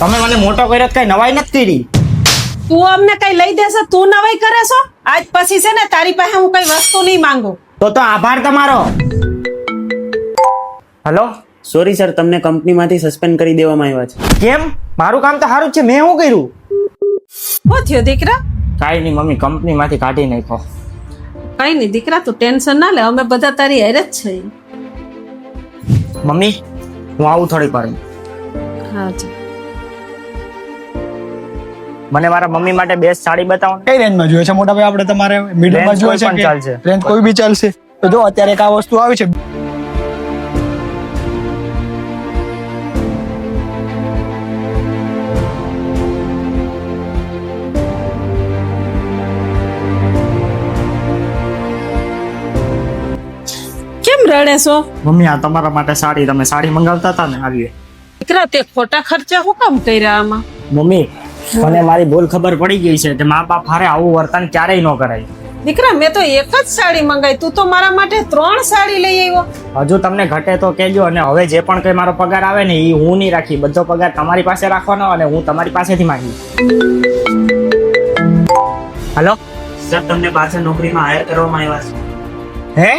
તમે મને મોટો કર્યો તો કઈ નવાઈ નથી કરી. તું અમને કઈ લઈ દેશે, તું નવાઈ કરે છો? આજ પછી છે ને તારી પાસે હું કઈ વસ્તુ નહીં માંગુ. તો આભાર તમારો. હલો. સોરી સર, તમને કંપનીમાંથી સસ્પેન્ડ કરી દેવામાં આવ્યા છે. કેમ? મારું કામ તો સારું જ છે, મેં શું કર્યું? શું થયું દીકરા? કાંઈ નહીં મમ્મી, કંપનીમાંથી કાઢી નાખો. કઈ નહીં દીકરા, તું ટેન્શન ના લે, અમે બધા તારી હારે જ છીએ. મમ્મી હું આવું થોડીક વાર. હા જી. મને મારા મમ્મી માટે બેસ્ટ સાડી બતાવો. કઈ રેન્જમાં જોઈએ છે મોટા ભાઈ? આપણે તમારે મીડિયમમાં Range જોઈએ કોઈ પણ છે ચાલશે. કે રેન્જ કોઈ બી ચાલશે? તો જો અત્યારે એક આ વસ્તુ આવી છે. કેમ રડે છો મમ્મી આ તમારા માટે સાડી, તમે સાડી મંગાવતા હતા ને આવી. દીકરા? તે ખોટા ખર્ચા શું કામ કર્યા આમાં? મમ્મી મને મારી ભૂલ ખબર પડી ગઈ છે કે મા બાપ હારે આવું વર્તન ક્યારેય ન કરાય. દીકરા મેં તો એક જ સાડી મંગાવી, તું તો મારા માટે 3 સાડી લઈ આવ્યો. હજુ તમને ઘટે તો કહેજો, અને હવે જે પણ કઈ મારો પગાર આવે ને એ હું નહીં રાખી, બધો પગાર તમારી પાસે રાખવાનો અને હું તમારી પાસેથી માંગીશ. હલો સર, તમને પાછળ નોકરીમાં હાયર કરવામાં આવ્યા છે. હે?